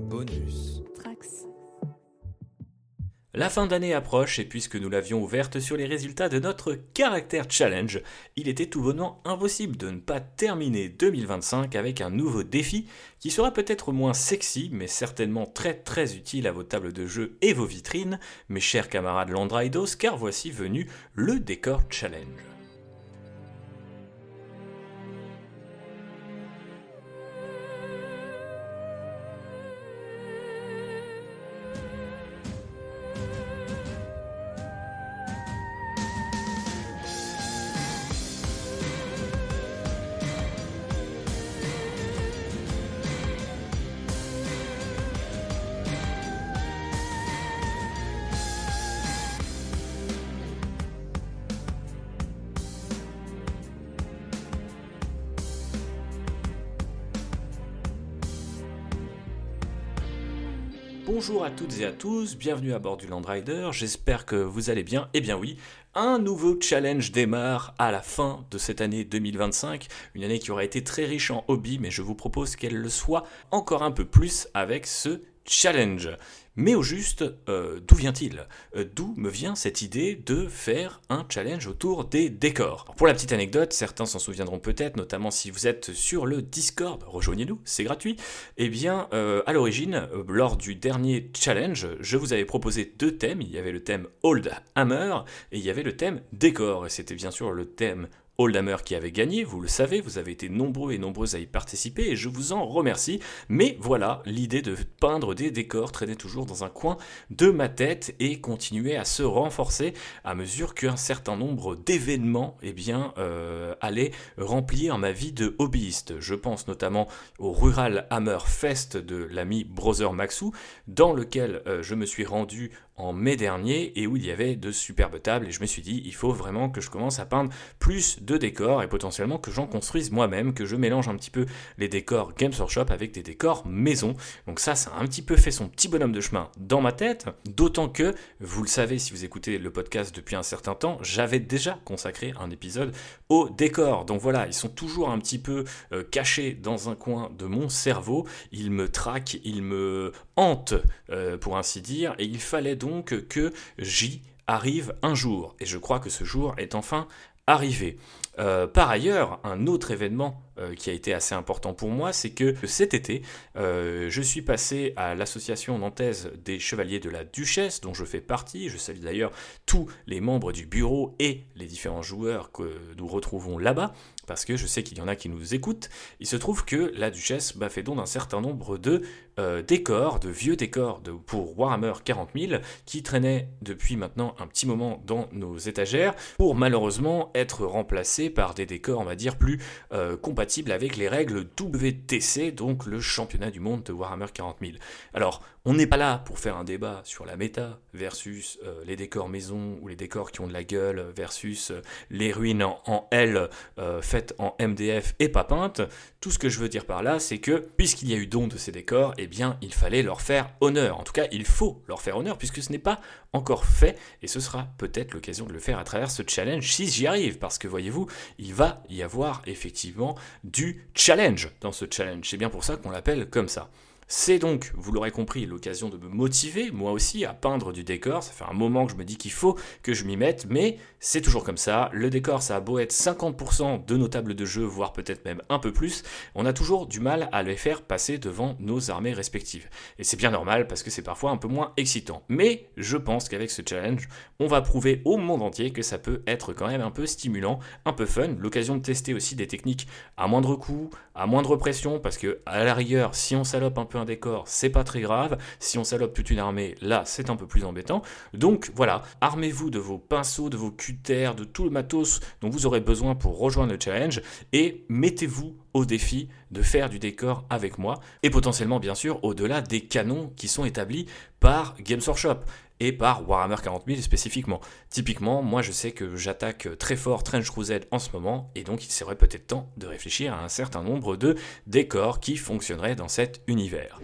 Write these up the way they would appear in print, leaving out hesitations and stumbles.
Bonus. Trax. La fin d'année approche et puisque nous l'avions ouverte sur les résultats de notre Caractère Challenge, il était tout bonnement impossible de ne pas terminer 2025 avec un nouveau défi qui sera peut-être moins sexy mais certainement très utile à vos tables de jeu et vos vitrines, mes chers camarades Landridos, car voici venu le Décor Challenge. Bonjour à toutes et à tous, bienvenue à bord du Landrider, j'espère que vous allez bien. Eh bien oui, un nouveau challenge démarre à la fin de cette année 2025, une année qui aura été très riche en hobbies, mais je vous propose qu'elle le soit encore un peu plus avec ce challenge. Mais au juste, d'où vient-il ? D'où me vient cette idée de faire un challenge autour des décors ? Alors pour la petite anecdote, certains s'en souviendront peut-être, notamment si vous êtes sur le Discord, rejoignez-nous, c'est gratuit. Eh bien, à l'origine, lors du dernier challenge, je vous avais proposé deux thèmes. Il y avait le thème Old Hammer et il y avait le thème décor. Et c'était bien sûr le thème Oldhammer qui avait gagné, vous le savez, vous avez été nombreux et nombreuses à y participer et je vous en remercie. Mais voilà, l'idée de peindre des décors traînait toujours dans un coin de ma tête et continuait à se renforcer à mesure qu'un certain nombre d'événements allaient remplir ma vie de hobbyiste. Je pense notamment au Rural Hammer Fest de l'ami Brother Maxou, dans lequel je me suis rendu en mai dernier et où il y avait de superbes tables et je me suis dit il faut vraiment que je commence à peindre plus de décors et potentiellement que j'en construise moi-même, que je mélange un petit peu les décors Games Workshop avec des décors maison. Donc ça a un petit peu fait son petit bonhomme de chemin dans ma tête, d'autant que, vous le savez si vous écoutez le podcast depuis un certain temps, j'avais déjà consacré un épisode aux décors. Donc voilà, ils sont toujours un petit peu cachés dans un coin de mon cerveau, ils me traquent, ils me hantent pour ainsi dire, et il fallait donc que j'y arrive un jour. Et je crois que ce jour est enfin arrivé. Par ailleurs, un autre événement qui a été assez important pour moi, c'est que cet été, je suis passé à l'association nantaise des Chevaliers de la Duchesse, dont je fais partie. Je salue d'ailleurs tous les membres du bureau et les différents joueurs que nous retrouvons là-bas, parce que je sais qu'il y en a qui nous écoutent. Il se trouve que la Duchesse fait don d'un certain nombre de décors, de vieux décors pour Warhammer 40 000, qui traînaient depuis maintenant un petit moment dans nos étagères, pour malheureusement être remplacés par des décors, on va dire, plus compatibles avec les règles WTC, donc le championnat du monde de Warhammer 40 000. Alors, on n'est pas là pour faire un débat sur la méta versus les décors maison ou les décors qui ont de la gueule versus les ruines en L faites en MDF et pas peintes. Tout ce que je veux dire par là, c'est que puisqu'il y a eu don de ces décors, eh bien, il fallait leur faire honneur. En tout cas, il faut leur faire honneur puisque ce n'est pas encore fait et ce sera peut-être l'occasion de le faire à travers ce challenge si j'y arrive, parce que voyez-vous, il va y avoir effectivement du challenge dans ce challenge. C'est bien pour ça qu'on l'appelle comme ça. C'est donc, vous l'aurez compris, l'occasion de me motiver, moi aussi, à peindre du décor. Ça fait un moment que je me dis qu'il faut que je m'y mette, mais c'est toujours comme ça. Le décor, ça a beau être 50% de nos tables de jeu, voire peut-être même un peu plus, on a toujours du mal à les faire passer devant nos armées respectives. Et c'est bien normal, parce que c'est parfois un peu moins excitant. Mais je pense qu'avec ce challenge, on va prouver au monde entier que ça peut être quand même un peu stimulant, un peu fun. L'occasion de tester aussi des techniques à moindre coût, à moindre pression, parce que à la rigueur, si on salope un peu un décor, c'est pas très grave. Si on salope toute une armée, là, c'est un peu plus embêtant. Donc voilà, armez-vous de vos pinceaux, de vos cutters, de tout le matos dont vous aurez besoin pour rejoindre le challenge et mettez-vous au défi de faire du décor avec moi et potentiellement, bien sûr, au-delà des canons qui sont établis par Games Workshop et par Warhammer 40 000 spécifiquement. Typiquement, moi je sais que j'attaque très fort Trench Crusade en ce moment, et donc il serait peut-être temps de réfléchir à un certain nombre de décors qui fonctionneraient dans cet univers.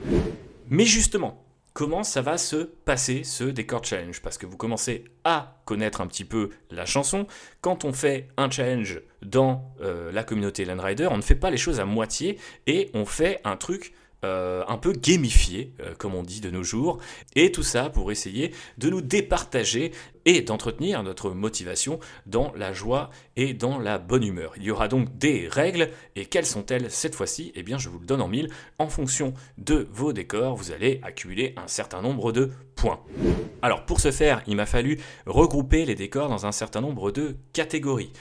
Mais justement, comment ça va se passer ce décor challenge ? Parce que vous commencez à connaître un petit peu la chanson. Quand on fait un challenge dans la communauté Landrider, on ne fait pas les choses à moitié et on fait un truc un peu gamifié, comme on dit de nos jours, et tout ça pour essayer de nous départager et d'entretenir notre motivation dans la joie et dans la bonne humeur. Il y aura donc des règles, et quelles sont-elles cette fois-ci? Eh bien, je vous le donne en mille. En fonction de vos décors, vous allez accumuler un certain nombre de points. Alors, pour ce faire, il m'a fallu regrouper les décors dans un certain nombre de catégories,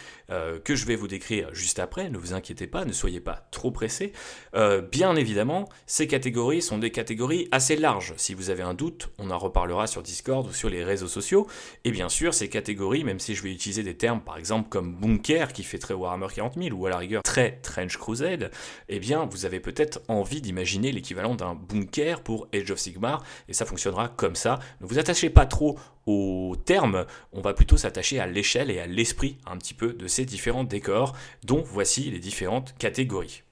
que je vais vous décrire juste après, ne vous inquiétez pas, ne soyez pas trop pressés. Bien évidemment, ces catégories sont des catégories assez larges. Si vous avez un doute, on en reparlera sur Discord ou sur les réseaux sociaux. Et bien sûr, ces catégories, même si je vais utiliser des termes par exemple comme bunker, qui fait très Warhammer 40 000, ou à la rigueur très Trench Crusade, eh bien vous avez peut-être envie d'imaginer l'équivalent d'un bunker pour Age of Sigmar, et ça fonctionnera comme ça. Ne vous attachez pas trop aux termes, on va plutôt s'attacher à l'échelle et à l'esprit un petit peu de ces différents décors, dont voici les différentes catégories.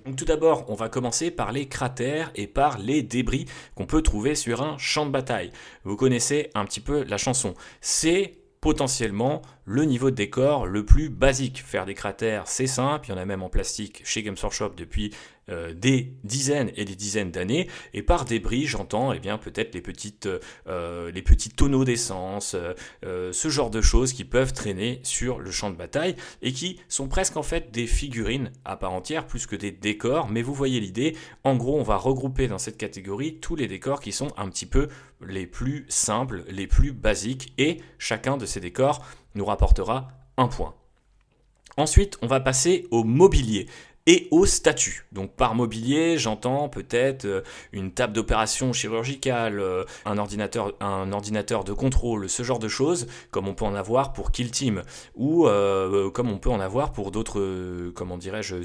Donc tout d'abord, on va commencer par les cratères et par les débris qu'on peut trouver sur un champ de bataille. Vous connaissez un petit peu la chanson. C'est potentiellement le niveau de décor le plus basique. Faire des cratères, c'est simple, il y en a même en plastique chez Games Workshop depuis des dizaines et des dizaines d'années, et par débris, j'entends peut-être les petits tonneaux d'essence, ce genre de choses qui peuvent traîner sur le champ de bataille et qui sont presque en fait des figurines à part entière plus que des décors, mais vous voyez l'idée. En gros, on va regrouper dans cette catégorie tous les décors qui sont un petit peu les plus simples, les plus basiques, et chacun de ces décors nous rapportera un point. Ensuite, on va passer au mobilier et au statut. Donc par mobilier, j'entends peut-être une table d'opération chirurgicale, un ordinateur de contrôle, ce genre de choses, comme on peut en avoir pour Kill Team, ou comme on peut en avoir pour d'autres,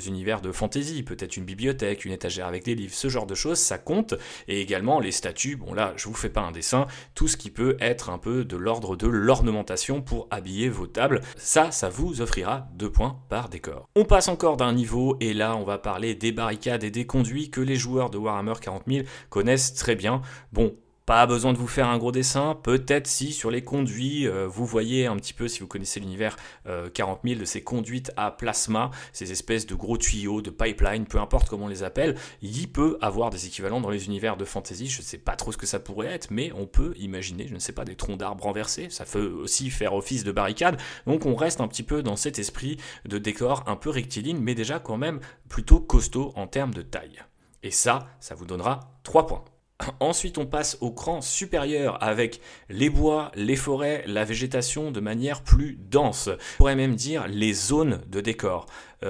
univers de fantasy, peut-être une bibliothèque, une étagère avec des livres, ce genre de choses, ça compte. Et également les statues, bon là, je vous fais pas un dessin, tout ce qui peut être un peu de l'ordre de l'ornementation pour habiller vos tables, ça vous offrira 2 points par décor. On passe encore d'un niveau, et là on va parler des barricades et des conduits que les joueurs de Warhammer 40 000 connaissent très bien. Bon, pas besoin de vous faire un gros dessin, peut-être si sur les conduits, vous voyez un petit peu, si vous connaissez l'univers 40 000, de ces conduites à plasma, ces espèces de gros tuyaux, de pipeline, peu importe comment on les appelle, il peut avoir des équivalents dans les univers de fantasy, je ne sais pas trop ce que ça pourrait être, mais on peut imaginer, je ne sais pas, des troncs d'arbres renversés, ça peut aussi faire office de barricade, donc on reste un petit peu dans cet esprit de décor un peu rectiligne, mais déjà quand même plutôt costaud en termes de taille. Et ça vous donnera 3 points. Ensuite, on passe au cran supérieur avec les bois, les forêts, la végétation de manière plus dense. On pourrait même dire les zones de décor.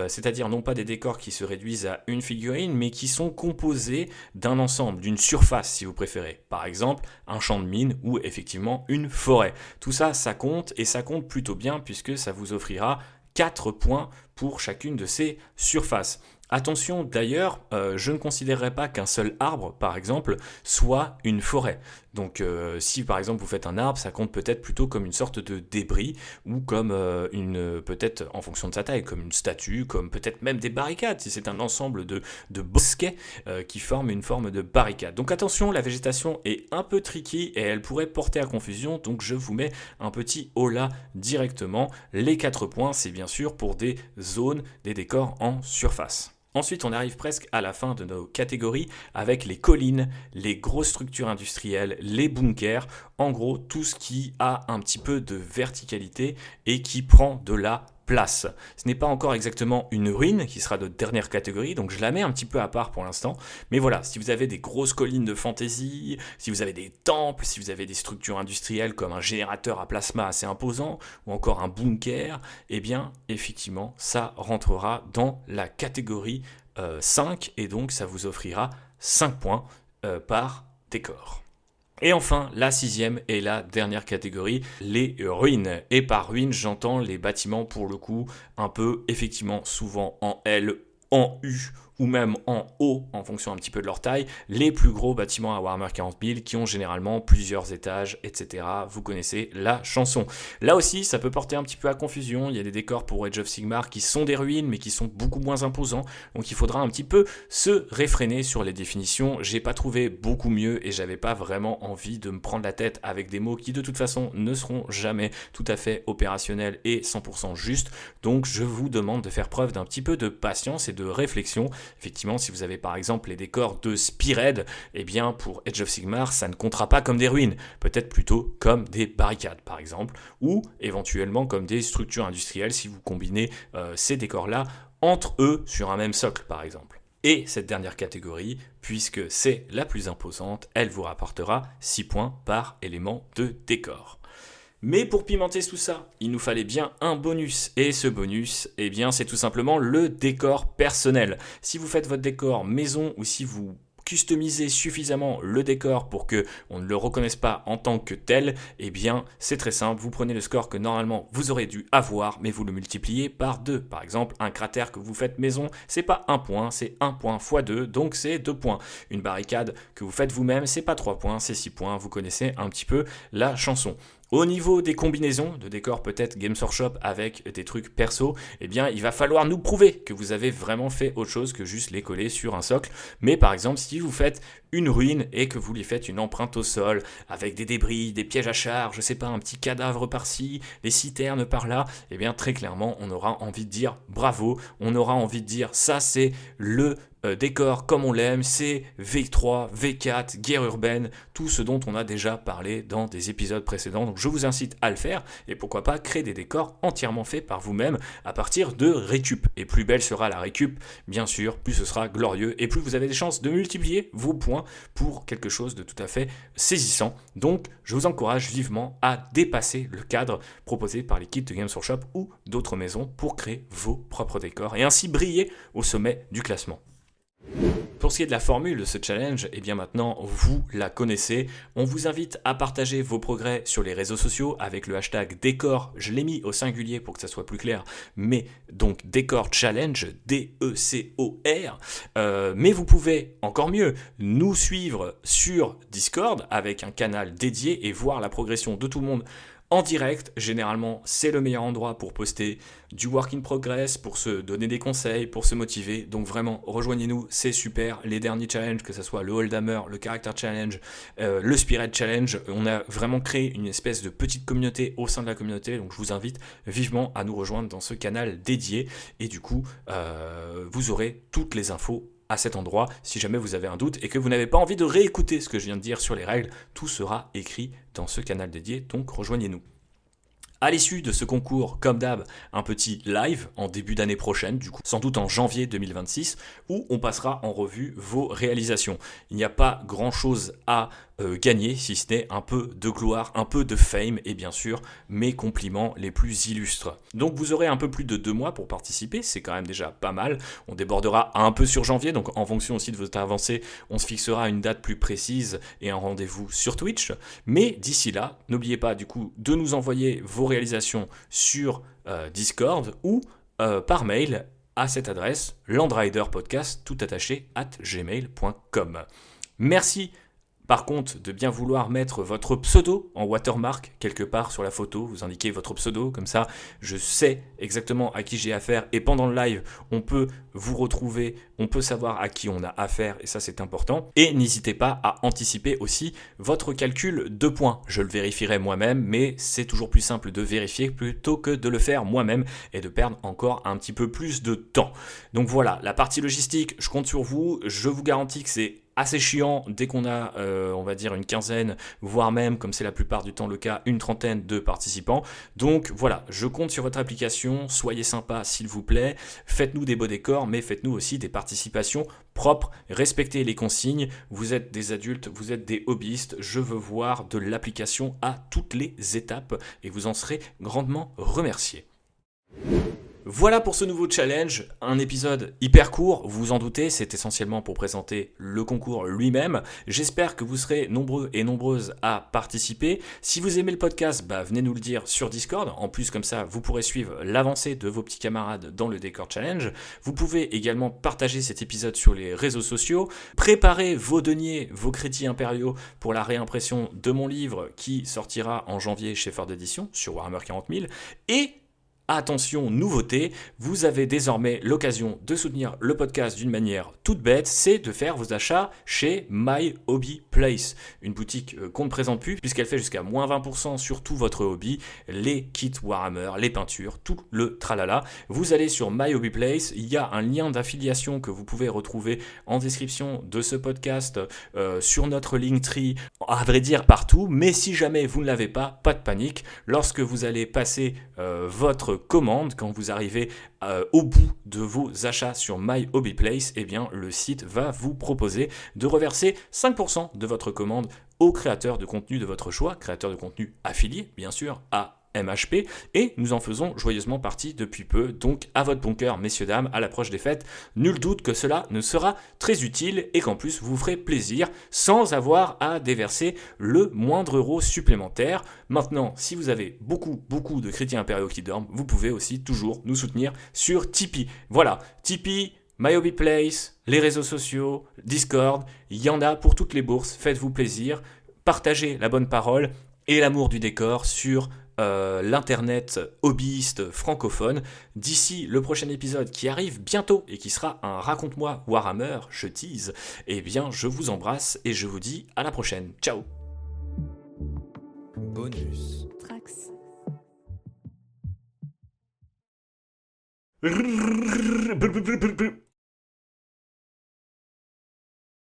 C'est-à-dire non pas des décors qui se réduisent à une figurine, mais qui sont composés d'un ensemble, d'une surface si vous préférez. Par exemple, un champ de mine ou effectivement une forêt. Tout ça, ça compte, et ça compte plutôt bien puisque ça vous offrira 4 points pour chacune de ces surfaces. Attention d'ailleurs, je ne considérerais pas qu'un seul arbre, par exemple, soit une forêt. Donc si par exemple vous faites un arbre, ça compte peut-être plutôt comme une sorte de débris, ou comme peut-être en fonction de sa taille, comme une statue, comme peut-être même des barricades, si c'est un ensemble de bosquets qui forment une forme de barricade. Donc attention, la végétation est un peu tricky et elle pourrait porter à confusion, donc je vous mets un petit holà directement. Les 4 points, c'est bien sûr pour des zones, des décors en surface. Ensuite, on arrive presque à la fin de nos catégories avec les collines, les grosses structures industrielles, les bunkers, en gros tout ce qui a un petit peu de verticalité et qui prend de la place. Ce n'est pas encore exactement une ruine qui sera notre dernière catégorie, donc je la mets un petit peu à part pour l'instant. Mais voilà, si vous avez des grosses collines de fantasy, si vous avez des temples, si vous avez des structures industrielles comme un générateur à plasma assez imposant, ou encore un bunker, eh bien effectivement ça rentrera dans la catégorie 5, et donc ça vous offrira 5 points par décor. Et enfin, la 6e et la dernière catégorie, les ruines. Et par ruines, j'entends les bâtiments pour le coup un peu effectivement souvent en L, en U ou même en O en fonction un petit peu de leur taille, les plus gros bâtiments à Warhammer 40 000 qui ont généralement plusieurs étages, etc. Vous connaissez la chanson. Là aussi, ça peut porter un petit peu à confusion. Il y a des décors pour Age of Sigmar qui sont des ruines mais qui sont beaucoup moins imposants. Donc il faudra un petit peu se réfréner sur les définitions. J'ai pas trouvé beaucoup mieux et j'avais pas vraiment envie de me prendre la tête avec des mots qui de toute façon ne seront jamais tout à fait opérationnels et 100% justes. Donc je vous demande de faire preuve d'un petit peu de patience et de réflexion effectivement, si vous avez par exemple les décors de Spearhead, eh bien pour Age of Sigmar, ça ne comptera pas comme des ruines, peut-être plutôt comme des barricades par exemple, ou éventuellement comme des structures industrielles si vous combinez ces décors-là entre eux sur un même socle par exemple. Et cette dernière catégorie, puisque c'est la plus imposante, elle vous rapportera 6 points par élément de décor. Mais pour pimenter tout ça, il nous fallait bien un bonus. Et ce bonus, eh bien, c'est tout simplement le décor personnel. Si vous faites votre décor maison ou si vous customiser suffisamment le décor pour que on ne le reconnaisse pas en tant que tel, eh bien c'est très simple, vous prenez le score que normalement vous aurez dû avoir, mais vous le multipliez par 2. Par exemple, un cratère que vous faites maison, c'est pas 1 point, c'est 1 point x 2, donc c'est 2 points. Une barricade que vous faites vous-même, c'est pas 3 points, c'est 6 points, vous connaissez un petit peu la chanson. Au niveau des combinaisons de décors, peut-être Games Workshop avec des trucs perso, eh bien il va falloir nous prouver que vous avez vraiment fait autre chose que juste les coller sur un socle. Mais par exemple, si vous faites une ruine et que vous lui faites une empreinte au sol avec des débris, des pièges à char, je sais pas, un petit cadavre par-ci, des citernes par-là, eh bien très clairement on aura envie de dire bravo, on aura envie de dire ça c'est le décor comme on l'aime, c'est V3, V4, guerre urbaine, tout ce dont on a déjà parlé dans des épisodes précédents. Donc je vous incite à le faire et pourquoi pas créer des décors entièrement faits par vous-même à partir de récup. Et plus belle sera la récup, bien sûr, plus ce sera glorieux et plus vous avez des chances de multiplier vos points pour quelque chose de tout à fait saisissant. Donc je vous encourage vivement à dépasser le cadre proposé par les kits de Games Workshop ou d'autres maisons pour créer vos propres décors et ainsi briller au sommet du classement. Pour ce qui est de la formule de ce challenge, eh bien maintenant vous la connaissez. On vous invite à partager vos progrès sur les réseaux sociaux avec le hashtag décor. Je l'ai mis au singulier pour que ça soit plus clair, mais donc décor challenge, D-E-C-O-R. Mais vous pouvez encore mieux nous suivre sur Discord avec un canal dédié et voir la progression de tout le monde en direct. Généralement, c'est le meilleur endroit pour poster du work in progress, pour se donner des conseils, pour se motiver. Donc vraiment, rejoignez-nous, c'est super. Les derniers challenges, que ce soit le Holdhammer, le Character Challenge, le Spirit Challenge, on a vraiment créé une espèce de petite communauté au sein de la communauté. Donc je vous invite vivement à nous rejoindre dans ce canal dédié. Et du coup, vous aurez toutes les infos à cet endroit. Si jamais vous avez un doute et que vous n'avez pas envie de réécouter ce que je viens de dire sur les règles, tout sera écrit dans ce canal dédié, donc rejoignez-nous. À l'issue de ce concours, comme d'hab, un petit live en début d'année prochaine, du coup, sans doute en janvier 2026, où on passera en revue vos réalisations. Il n'y a pas grand-chose à gagner, si ce n'est un peu de gloire, un peu de fame, et bien sûr, mes compliments les plus illustres. Donc vous aurez un peu plus de 2 mois pour participer, c'est quand même déjà pas mal. On débordera un peu sur janvier, donc en fonction aussi de votre avancée, on se fixera une date plus précise et un rendez-vous sur Twitch. Mais d'ici là, n'oubliez pas du coup de nous envoyer vos réalisations sur Discord ou par mail à cette adresse landriderpodcast tout attaché @gmail.com. Merci par contre de bien vouloir mettre votre pseudo en watermark quelque part sur la photo, vous indiquez votre pseudo, comme ça je sais exactement à qui j'ai affaire et pendant le live on peut vous retrouver, on peut savoir à qui on a affaire et ça c'est important. Et n'hésitez pas à anticiper aussi votre calcul de points, je le vérifierai moi-même mais c'est toujours plus simple de vérifier plutôt que de le faire moi-même et de perdre encore un petit peu plus de temps. Donc voilà, la partie logistique, je compte sur vous, je vous garantis que c'est assez chiant dès qu'on a, on va dire, une quinzaine, voire même, comme c'est la plupart du temps le cas, une trentaine de participants. Donc voilà, je compte sur votre application, soyez sympa s'il vous plaît, faites-nous des beaux décors, mais faites-nous aussi des participations propres, respectez les consignes, vous êtes des adultes, vous êtes des hobbyistes, je veux voir de l'application à toutes les étapes et vous en serez grandement remerciés. Voilà pour ce nouveau challenge, un épisode hyper court, vous vous en doutez, c'est essentiellement pour présenter le concours lui-même. J'espère que vous serez nombreux et nombreuses à participer. Si vous aimez le podcast, venez nous le dire sur Discord. En plus, comme ça, vous pourrez suivre l'avancée de vos petits camarades dans le Décor Challenge. Vous pouvez également partager cet épisode sur les réseaux sociaux. Préparez vos deniers, vos crédits impériaux pour la réimpression de mon livre qui sortira en janvier chez Ford Edition sur Warhammer 40 000. Et Attention, nouveauté, vous avez désormais l'occasion de soutenir le podcast d'une manière toute bête, c'est de faire vos achats chez My Hobby Place, une boutique qu'on ne présente plus puisqu'elle fait jusqu'à moins 20% sur tout votre hobby, les kits Warhammer, les peintures, tout le tralala. Vous allez sur My Hobby Place, il y a un lien d'affiliation que vous pouvez retrouver en description de ce podcast, sur notre Linktree, à vrai dire partout, mais si jamais vous ne l'avez pas de panique, lorsque vous allez passer votre commande, quand vous arrivez au bout de vos achats sur My Hobby Place, eh bien le site va vous proposer de reverser 5% de votre commande au créateur de contenu de votre choix, créateur de contenu affilié bien sûr à MHP, et nous en faisons joyeusement partie depuis peu, donc à votre bon cœur messieurs dames, à l'approche des fêtes, nul doute que cela ne sera très utile et qu'en plus vous ferez plaisir sans avoir à déverser le moindre euro supplémentaire. Maintenant, si vous avez beaucoup de chrétiens impériaux qui dorment, vous pouvez aussi toujours nous soutenir sur Tipeee. Voilà, Tipeee, My Hobby Place, les réseaux sociaux, Discord, il y en a pour toutes les bourses, faites-vous plaisir, partagez la bonne parole et l'amour du décor sur l'internet hobbyiste francophone. D'ici le prochain épisode qui arrive bientôt et qui sera un Raconte-moi Warhammer, je tease, eh bien je vous embrasse et je vous dis à la prochaine. Ciao. Bonus. Trax.